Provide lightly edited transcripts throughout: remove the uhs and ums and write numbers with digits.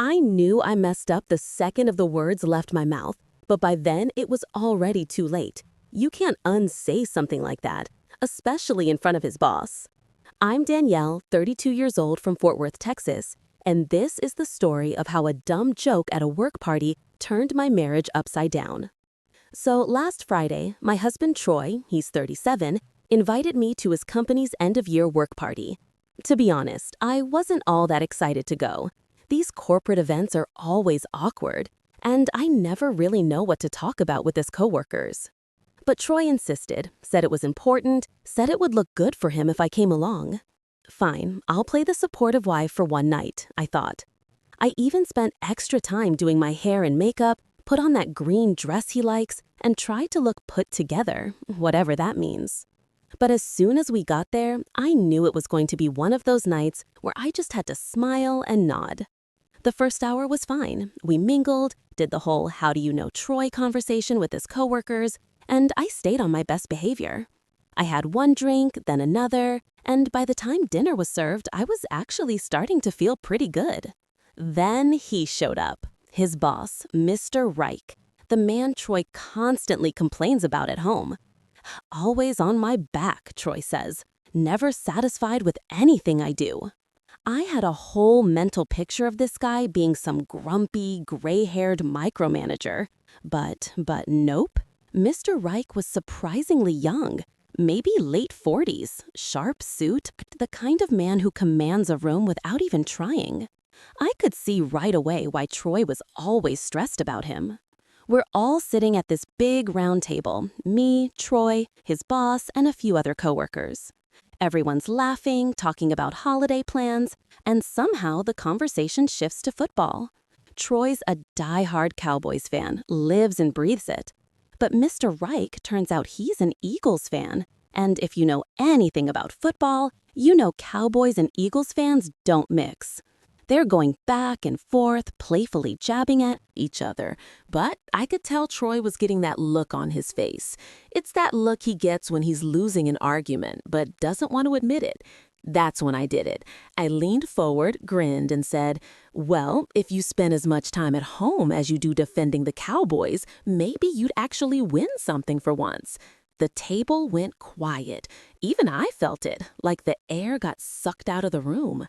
I knew I messed up the second of the words left my mouth, but by then it was already too late. You can't unsay something like that, especially in front of his boss. I'm Danielle, 32 years old from Fort Worth, Texas, and this is the story of how a dumb joke at a work party turned my marriage upside down. So last Friday, my husband Troy, he's 37, invited me to his company's end-of-year work party. To be honest, I wasn't all that excited to go. These corporate events are always awkward, and I never really know what to talk about with his coworkers. But Troy insisted, said it was important, said it would look good for him if I came along. Fine, I'll play the supportive wife for one night, I thought. I even spent extra time doing my hair and makeup, put on that green dress he likes, and tried to look put together, whatever that means. But as soon as we got there, I knew it was going to be one of those nights where I just had to smile and nod. The first hour was fine. We mingled, did the whole "how do you know Troy" conversation with his coworkers, and I stayed on my best behavior. I had one drink, then another, and by the time dinner was served, I was actually starting to feel pretty good. Then he showed up. His boss, Mr. Reich, the man Troy constantly complains about at home. Always on my back, Troy says, never satisfied with anything I do. I had a whole mental picture of this guy being some grumpy, gray-haired micromanager. But nope. Mr. Reich was surprisingly young, maybe late 40s, sharp suit, the kind of man who commands a room without even trying. I could see right away why Troy was always stressed about him. We're all sitting at this big round table, me, Troy, his boss, and a few other coworkers. Everyone's laughing, talking about holiday plans, and somehow the conversation shifts to football. Troy's a die-hard Cowboys fan, lives and breathes it. But Mr. Reich turns out he's an Eagles fan, and if you know anything about football, you know Cowboys and Eagles fans don't mix. They're going back and forth, playfully jabbing at each other. But I could tell Troy was getting that look on his face. It's that look he gets when he's losing an argument, but doesn't want to admit it. That's when I did it. I leaned forward, grinned, and said, "Well, if you spend as much time at home as you do defending the Cowboys, maybe you'd actually win something for once." The table went quiet. Even I felt it, like the air got sucked out of the room.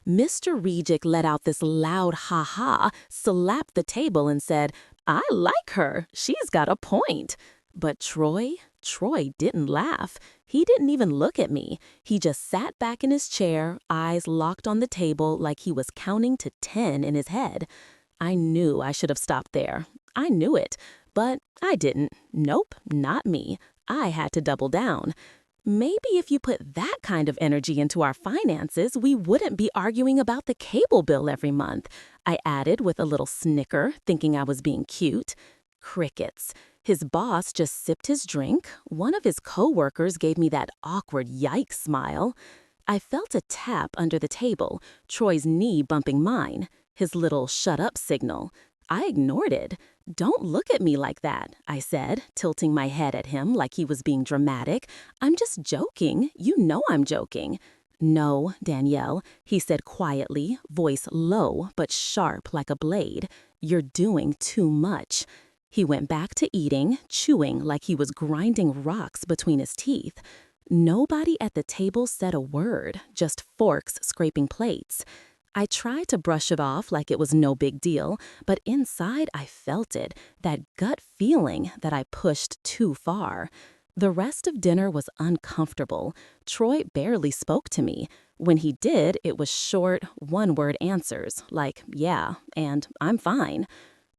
Mr. Rejic let out this loud ha-ha, slapped the table and said, "I like her. She's got a point." But Troy didn't laugh. He didn't even look at me. He just sat back in his chair, eyes locked on the table like he was counting to 10 in his head. I knew I should have stopped there. I knew it, but I didn't. Nope, not me. I had to double down. Maybe if you put that kind of energy into our finances, we wouldn't be arguing about the cable bill every month, I added with a little snicker, thinking I was being cute. Crickets. His boss just sipped his drink. One of his coworkers gave me that awkward yikes smile. I felt a tap under the table, Troy's knee bumping mine, his little shut up signal. I ignored it. "Don't look at me like that," I said, tilting my head at him like he was being dramatic. "I'm just joking. You know I'm joking." "No, Danielle," he said quietly, voice low but sharp like a blade. "You're doing too much." He went back to eating, chewing like he was grinding rocks between his teeth. Nobody at the table said a word, just forks scraping plates. I tried to brush it off like it was no big deal, but inside I felt it, that gut feeling that I pushed too far. The rest of dinner was uncomfortable. Troy barely spoke to me. When he did, it was short, one-word answers, like, "Yeah," and "I'm fine."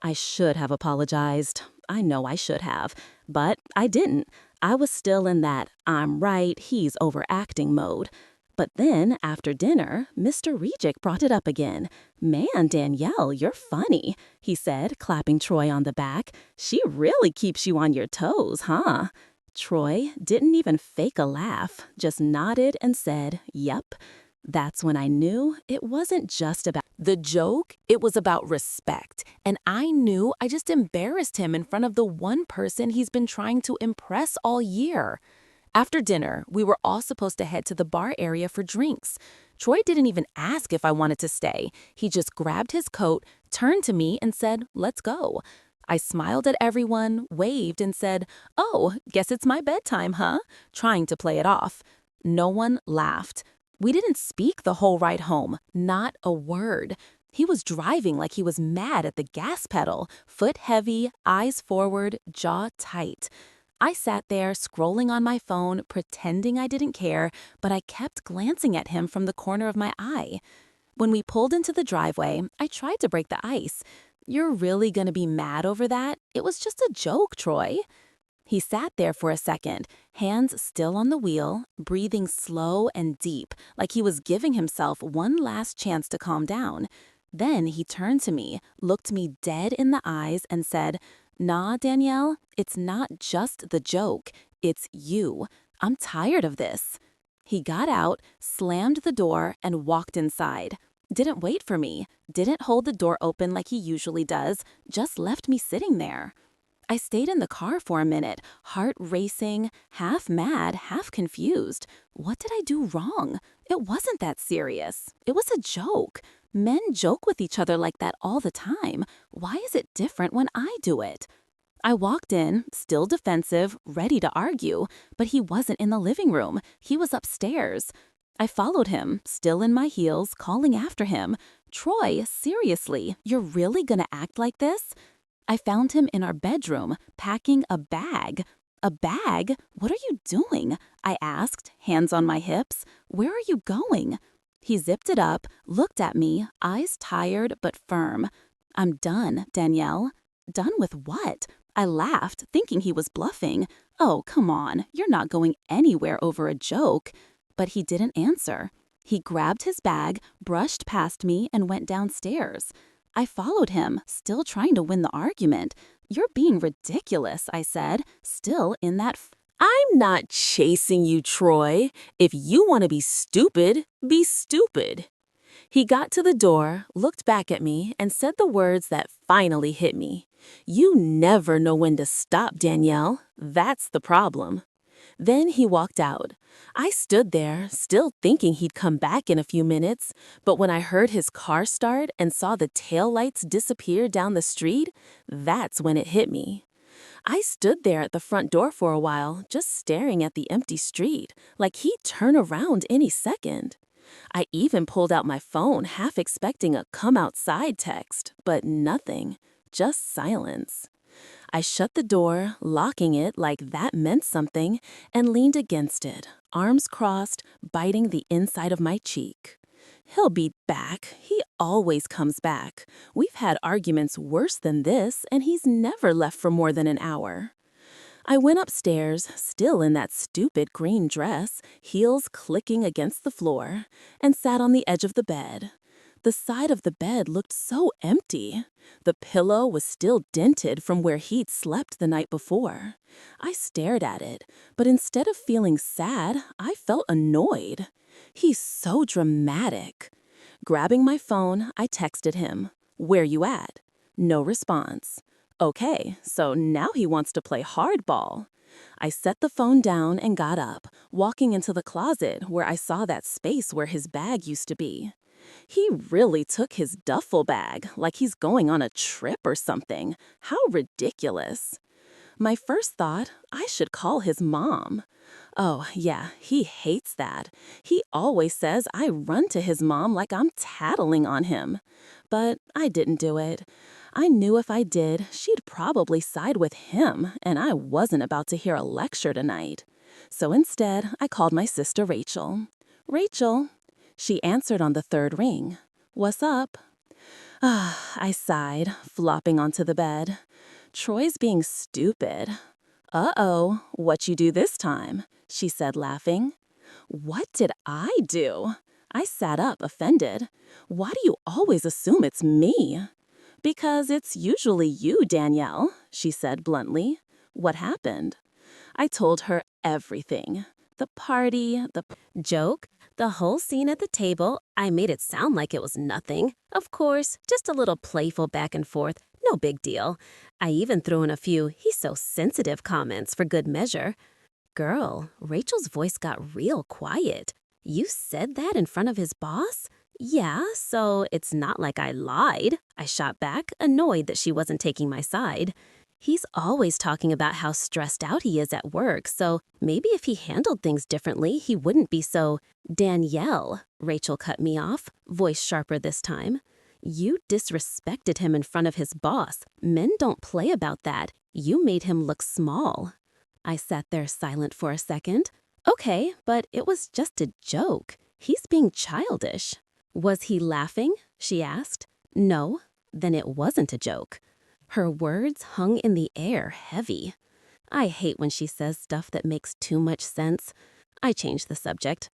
I should have apologized. I know I should have, but I didn't. I was still in that "I'm right, he's overacting" mode. But then, after dinner, Mr. Rejic brought it up again. "Man, Danielle, you're funny," he said, clapping Troy on the back. "She really keeps you on your toes, huh?" Troy didn't even fake a laugh, just nodded and said, "Yep." That's when I knew it wasn't just about the joke, it was about respect. And I knew I just embarrassed him in front of the one person he's been trying to impress all year. After dinner, we were all supposed to head to the bar area for drinks. Troy didn't even ask if I wanted to stay. He just grabbed his coat, turned to me, and said, "Let's go." I smiled at everyone, waved, and said, "Oh, guess it's my bedtime, huh?" trying to play it off. No one laughed. We didn't speak the whole ride home, not a word. He was driving like he was mad at the gas pedal, foot heavy, eyes forward, jaw tight. I sat there scrolling on my phone, pretending I didn't care, but I kept glancing at him from the corner of my eye. When we pulled into the driveway, I tried to break the ice. "You're really gonna be mad over that? It was just a joke, Troy." He sat there for a second, hands still on the wheel, breathing slow and deep, like he was giving himself one last chance to calm down. Then he turned to me, looked me dead in the eyes, and said, "Nah, Danielle, it's not just the joke. It's you. I'm tired of this." He got out, slammed the door, and walked inside. Didn't wait for me, didn't hold the door open like he usually does, just left me sitting there. I stayed in the car for a minute, heart racing, half mad, half confused. What did I do wrong? It wasn't that serious. It was a joke. Men joke with each other like that all the time. Why is it different when I do it? I walked in, still defensive, ready to argue, but he wasn't in the living room. He was upstairs. I followed him, still in my heels, calling after him. "Troy, seriously, you're really gonna act like this?" I found him in our bedroom, packing a bag. "A bag? What are you doing?" I asked, hands on my hips. "Where are you going?" He zipped it up, looked at me, eyes tired but firm. "I'm done, Danielle." "Done with what?" I laughed, thinking he was bluffing. "Oh, come on, you're not going anywhere over a joke." But he didn't answer. He grabbed his bag, brushed past me, and went downstairs. I followed him, still trying to win the argument. "You're being ridiculous," I said, still in that I'm not chasing you, Troy. If you want to be stupid, be stupid. He got to the door, looked back at me, and said the words that finally hit me. "You never know when to stop, Danielle. That's the problem." Then he walked out. I stood there, still thinking he'd come back in a few minutes, but when I heard his car start and saw the taillights disappear down the street, that's when it hit me. I stood there at the front door for a while, just staring at the empty street, like he'd turn around any second. I even pulled out my phone, half expecting a "come outside" text, but nothing, just silence. I shut the door, locking it like that meant something, and leaned against it, arms crossed, biting the inside of my cheek. He'll be back. He always comes back. We've had arguments worse than this, and he's never left for more than an hour. I went upstairs, still in that stupid green dress, heels clicking against the floor, and sat on the edge of the bed. The side of the bed looked so empty. The pillow was still dented from where he'd slept the night before. I stared at it, but instead of feeling sad, I felt annoyed. He's so dramatic. Grabbing my phone, I texted him, "Where you at?" No response. Okay, so now he wants to play hardball. I set the phone down and got up, walking into the closet where I saw that space where his bag used to be. He really took his duffel bag, like he's going on a trip or something. How ridiculous. My first thought, I should call his mom. Oh, yeah, he hates that. He always says I run to his mom like I'm tattling on him. But I didn't do it. I knew if I did, she'd probably side with him, and I wasn't about to hear a lecture tonight. So instead, I called my sister Rachel. "Rachel." She answered on the third ring. "What's up?" I sighed, flopping onto the bed. Troy's being stupid. "Uh-oh, what you do this time?" she said, laughing. What did I do? I sat up, offended. "Why do you always assume it's me?" "Because it's usually you, Danielle," she said bluntly. "What happened?" I told her everything. The party, the joke, the whole scene at the table. I made it sound like it was nothing. Of course, just a little playful back and forth. No big deal. I even threw in a few "he's so sensitive" comments for good measure. Girl, Rachel's voice got real quiet. You said that in front of his boss? Yeah, so it's not like I lied, I shot back, annoyed that she wasn't taking my side. He's always talking about how stressed out he is at work, so maybe if he handled things differently, he wouldn't be so. Danielle, Rachel cut me off, voice sharper this time. You disrespected him in front of his boss. Men don't play about that. You made him look small. I sat there silent for a second. Okay, but it was just a joke. He's being childish. Was he laughing? She asked. No, then it wasn't a joke. Her words hung in the air, heavy. I hate when she says stuff that makes too much sense. I changed the subject.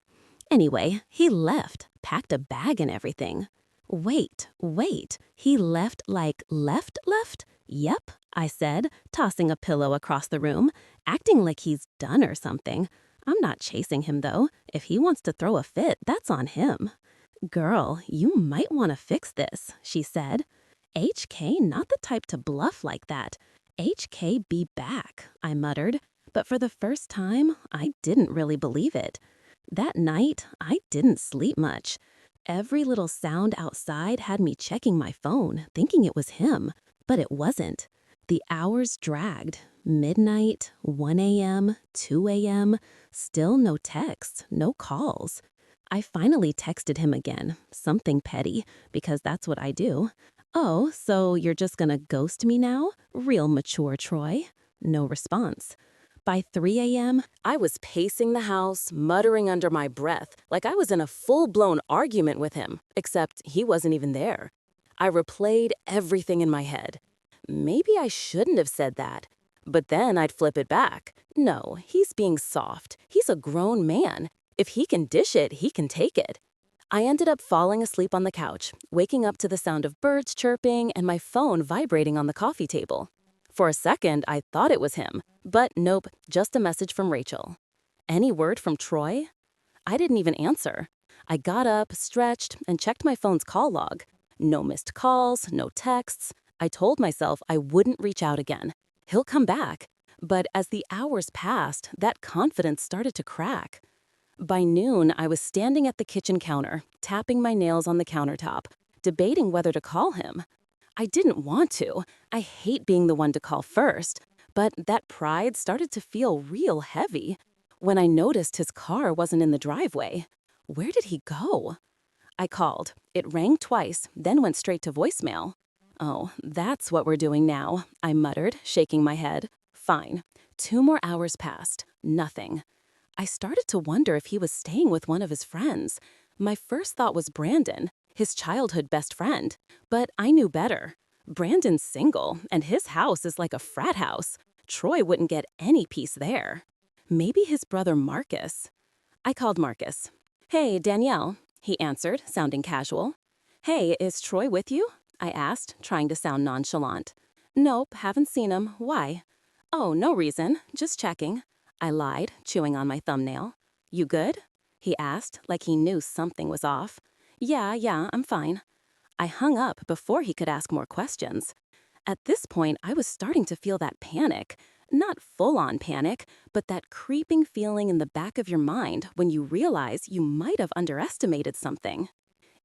Anyway, he left, packed a bag and everything. Wait, he left like left? Yep, I said, tossing a pillow across the room, acting like he's done or something. I'm not chasing him though. If he wants to throw a fit, that's on him. Girl, you might want to fix this, she said. HK not the type to bluff like that. HK be back, I muttered, but for the first time, I didn't really believe it. That night, I didn't sleep much. Every little sound outside had me checking my phone, thinking it was him, but it wasn't. The hours dragged. Midnight, 1 a.m., 2 a.m., still no texts, no calls. I finally texted him again, something petty, because that's what I do. Oh, so you're just gonna ghost me now? Real mature, Troy. No response. By 3 a.m., I was pacing the house, muttering under my breath, like I was in a full-blown argument with him, except he wasn't even there. I replayed everything in my head. Maybe I shouldn't have said that. But then I'd flip it back. No, he's being soft. He's a grown man. If he can dish it, he can take it. I ended up falling asleep on the couch, waking up to the sound of birds chirping and my phone vibrating on the coffee table. For a second, I thought it was him, but nope, just a message from Rachel. Any word from Troy? I didn't even answer. I got up, stretched, and checked my phone's call log. No missed calls, no texts. I told myself I wouldn't reach out again. He'll come back. But as the hours passed, that confidence started to crack. By noon, I was standing at the kitchen counter, tapping my nails on the countertop, debating whether to call him. I didn't want to. I hate being the one to call first, but that pride started to feel real heavy when I noticed his car wasn't in the driveway. Where did he go? I called. It rang twice, then went straight to voicemail. Oh, that's what we're doing now, I muttered, shaking my head. Fine. 2 more hours passed. Nothing. I started to wonder if he was staying with one of his friends. My first thought was Brandon, his childhood best friend. But I knew better. Brandon's single, and his house is like a frat house. Troy wouldn't get any peace there. Maybe his brother Marcus. I called Marcus. Hey, Danielle, he answered, sounding casual. Hey, is Troy with you? I asked, trying to sound nonchalant. Nope, haven't seen him. Why? Oh, no reason. Just checking. I lied, chewing on my thumbnail. You good? He asked, like he knew something was off. Yeah, I'm fine. I hung up before he could ask more questions. At this point, I was starting to feel that panic. Not full-on panic, but that creeping feeling in the back of your mind when you realize you might have underestimated something.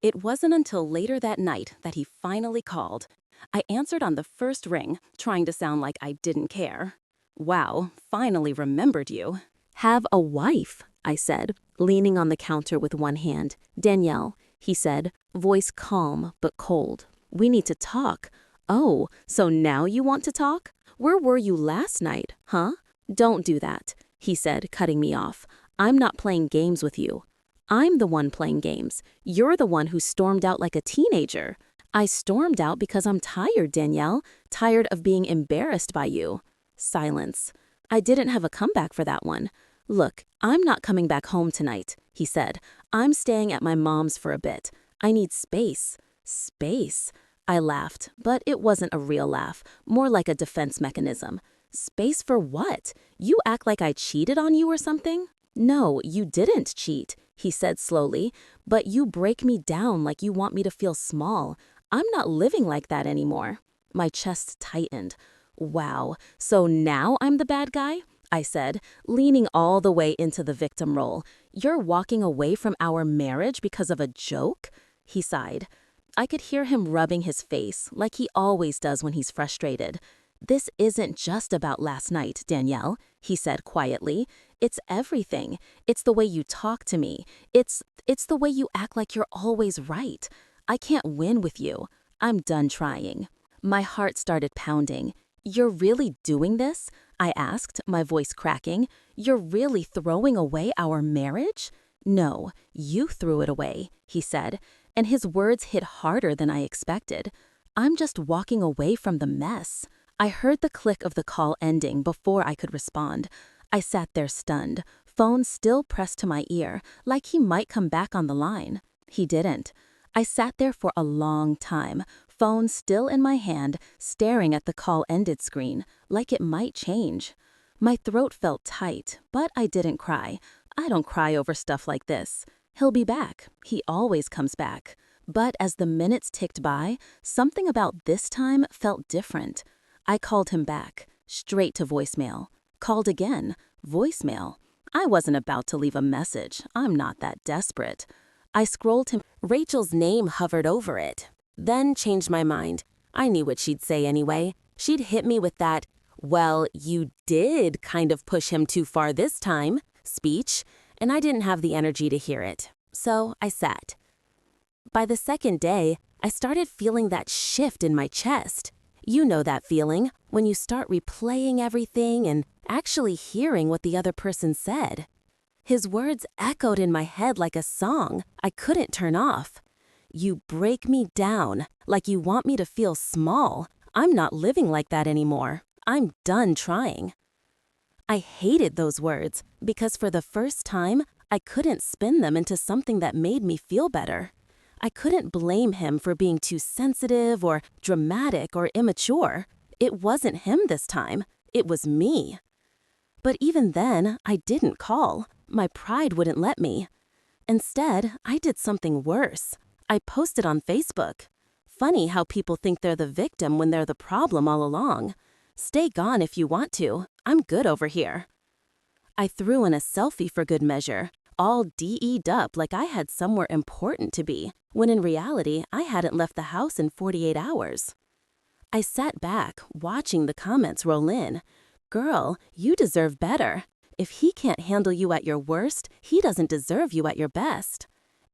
It wasn't until later that night that he finally called. I answered on the first ring, trying to sound like I didn't care. Wow, finally remembered you. Have a wife, I said, leaning on the counter with one hand. Danielle, he said, voice calm but cold. We need to talk. Oh, so now you want to talk? Where were you last night, huh? Don't do that, he said, cutting me off. I'm not playing games with you. I'm the one playing games. You're the one who stormed out like a teenager. I stormed out because I'm tired, Danielle, tired of being embarrassed by you. Silence. I didn't have a comeback for that one. Look, I'm not coming back home tonight, he said. I'm staying at my mom's for a bit. I need space. Space. I laughed, but it wasn't a real laugh, more like a defense mechanism. Space for what? You act like I cheated on you or something? No, you didn't cheat, he said slowly, but you break me down like you want me to feel small. I'm not living like that anymore. My chest tightened. Wow, so now I'm the bad guy? I said, leaning all the way into the victim role. "You're walking away from our marriage because of a joke?" He sighed. I could hear him rubbing his face, like he always does when he's frustrated. "This isn't just about last night, Danielle," he said quietly. "It's everything. It's the way you talk to me. It's the way you act like you're always right. I can't win with you. I'm done trying." My heart started pounding. "You're really doing this?" I asked, my voice cracking. "You're really throwing away our marriage?" "No, you threw it away," he said, and his words hit harder than I expected. "I'm just walking away from the mess." I heard the click of the call ending before I could respond. I sat there stunned, phone still pressed to my ear, like he might come back on the line. He didn't. I sat there for a long time, phone still in my hand, staring at the call-ended screen, like it might change. My throat felt tight, but I didn't cry. I don't cry over stuff like this. He'll be back. He always comes back. But as the minutes ticked by, something about this time felt different. I called him back, straight to voicemail. Called again, voicemail. I wasn't about to leave a message. I'm not that desperate. I scrolled him. Rachel's name hovered over it. Then changed my mind. I knew what she'd say anyway. She'd hit me with that, "Well, you did kind of push him too far this time," speech, and I didn't have the energy to hear it. So I sat. By the second day, I started feeling that shift in my chest. You know that feeling, when you start replaying everything and actually hearing what the other person said. His words echoed in my head like a song I couldn't turn off. "You break me down, like you want me to feel small. I'm not living like that anymore. I'm done trying." I hated those words because for the first time, I couldn't spin them into something that made me feel better. I couldn't blame him for being too sensitive or dramatic or immature. It wasn't him this time. It was me. But even then, I didn't call. My pride wouldn't let me. Instead, I did something worse. I posted on Facebook. Funny how people think they're the victim when they're the problem all along. "Stay gone if you want to. I'm good over here." I threw in a selfie for good measure, all DE'd up like I had somewhere important to be, when in reality, I hadn't left the house in 48 hours. I sat back, watching the comments roll in. "Girl, you deserve better. If he can't handle you at your worst, he doesn't deserve you at your best."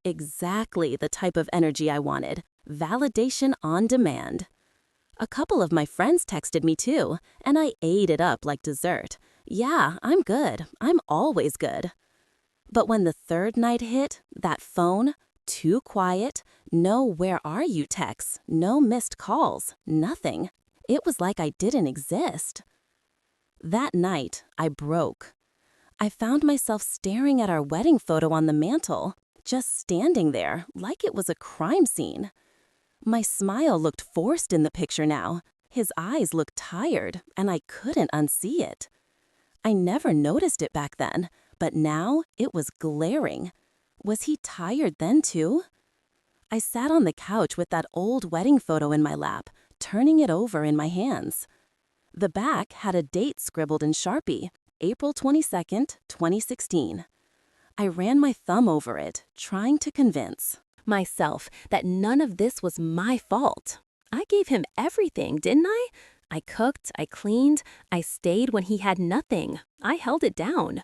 Exactly the type of energy I wanted. Validation on demand. A couple of my friends texted me too, and I ate it up like dessert. "Yeah, I'm good. I'm always good." But when the third night hit, that phone, too quiet, no "where are you" texts, no missed calls, nothing. It was like I didn't exist. That night, I broke. I found myself staring at our wedding photo on the mantle, just standing there like it was a crime scene. My smile looked forced in the picture now. His eyes looked tired, and I couldn't unsee it. I never noticed it back then, but now it was glaring. Was he tired then too? I sat on the couch with that old wedding photo in my lap, turning it over in my hands. The back had a date scribbled in Sharpie, April 22nd, 2016. I ran my thumb over it, trying to convince myself that none of this was my fault. I gave him everything, didn't I? I cooked, I cleaned, I stayed when he had nothing. I held it down.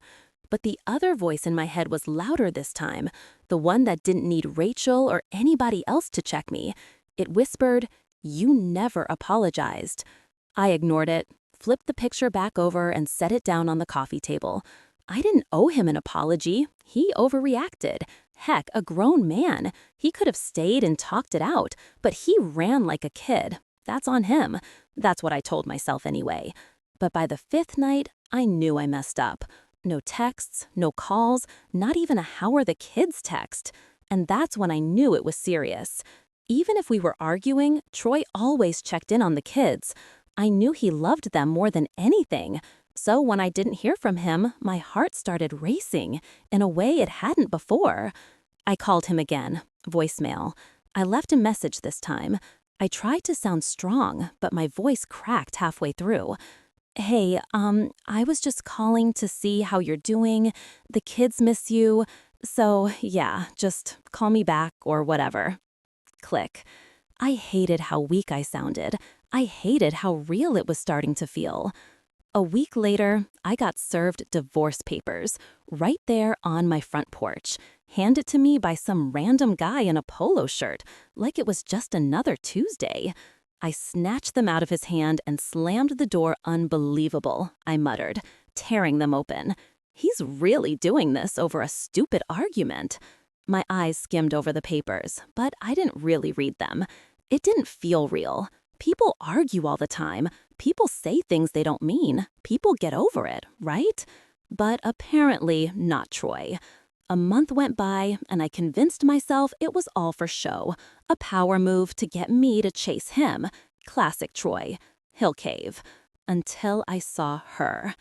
But the other voice in my head was louder this time, the one that didn't need Rachel or anybody else to check me. It whispered, "You never apologized." I ignored it, flipped the picture back over and set it down on the coffee table. I didn't owe him an apology. He overreacted. Heck, a grown man. He could have stayed and talked it out, but he ran like a kid. That's on him. That's what I told myself anyway. But by the fifth night, I knew I messed up. No texts, no calls, not even a "how are the kids" text. And that's when I knew it was serious. Even if we were arguing, Troy always checked in on the kids. I knew he loved them more than anything. So when I didn't hear from him, my heart started racing in a way it hadn't before. I called him again, voicemail. I left a message this time. I tried to sound strong, but my voice cracked halfway through. Hey, I was just calling to see how you're doing. The kids miss you. So, yeah, just call me back or whatever. Click. I hated how weak I sounded. I hated how real it was starting to feel. A week later, I got served divorce papers right there on my front porch, handed to me by some random guy in a polo shirt, like it was just another Tuesday. I snatched them out of his hand and slammed the door. Unbelievable, I muttered, tearing them open. He's really doing this over a stupid argument. My eyes skimmed over the papers, but I didn't really read them. It didn't feel real. People argue all the time. People say things they don't mean. People get over it, right? But apparently not Troy. A month went by, and I convinced myself it was all for show. A power move to get me to chase him. Classic Troy. He'll cave. Until I saw her.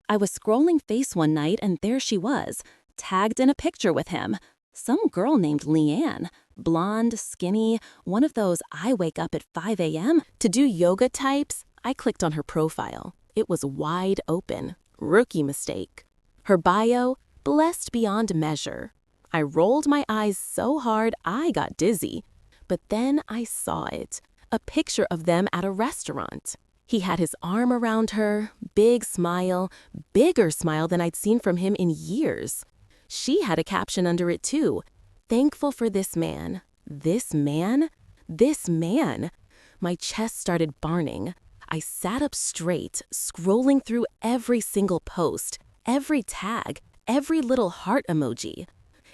I was scrolling Face one night, and there she was, tagged in a picture with him. Some girl named Leanne. Blonde, skinny, one of those I wake up at 5 a.m. To do yoga types, I clicked on her profile. It was wide open. Rookie mistake. Her bio, blessed beyond measure. I rolled my eyes so hard I got dizzy. But then I saw it. A picture of them at a restaurant. He had his arm around her, big smile, bigger smile than I'd seen from him in years. She had a caption under it too. Thankful for this man. This man? This man. My chest started burning. I sat up straight, scrolling through every single post, every tag, every little heart emoji.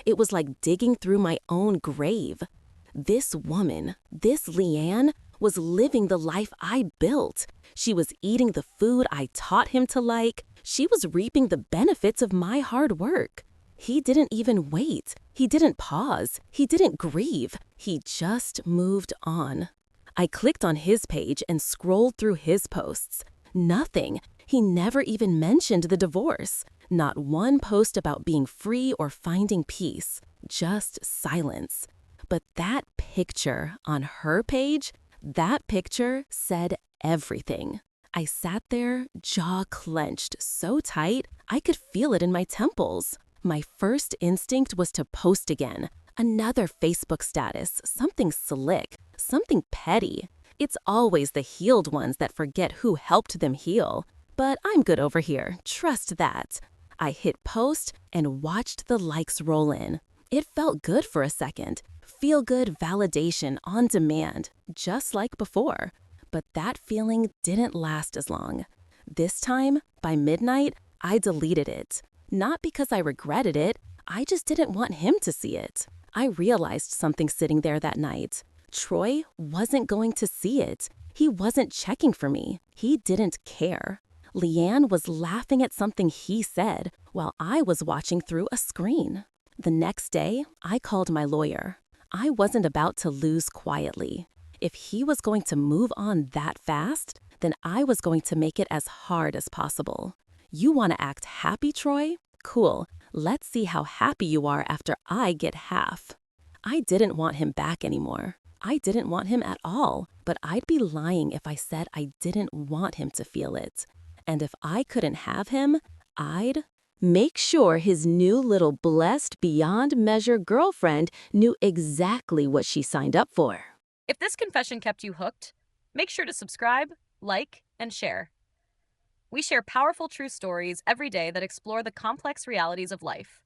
It was like digging through my own grave. This woman, this Leanne, was living the life I built. She was eating the food I taught him to like. She was reaping the benefits of my hard work. He didn't even wait. He didn't pause. He didn't grieve. He just moved on. I clicked on his page and scrolled through his posts. Nothing. He never even mentioned the divorce. Not one post about being free or finding peace. Just silence. But that picture on her page, that picture said everything. I sat there, jaw clenched so tight I could feel it in my temples. My first instinct was to post again. Another Facebook status, something slick, something petty. It's always the healed ones that forget who helped them heal. But I'm good over here, trust that. I hit post and watched the likes roll in. It felt good for a second. Feel-good validation on demand, just like before. But that feeling didn't last as long. This time, by midnight, I deleted it. Not because I regretted it, I just didn't want him to see it. I realized something sitting there that night. Troy wasn't going to see it. He wasn't checking for me. He didn't care. Leanne was laughing at something he said while I was watching through a screen. The next day, I called my lawyer. I wasn't about to lose quietly. If he was going to move on that fast, then I was going to make it as hard as possible. You want to act happy, Troy? Cool. Let's see how happy you are after I get half. I didn't want him back anymore. I didn't want him at all, but I'd be lying if I said I didn't want him to feel it. And if I couldn't have him, I'd make sure his new little blessed beyond measure girlfriend knew exactly what she signed up for. If this confession kept you hooked, make sure to subscribe, like, and share. We share powerful true stories every day that explore the complex realities of life.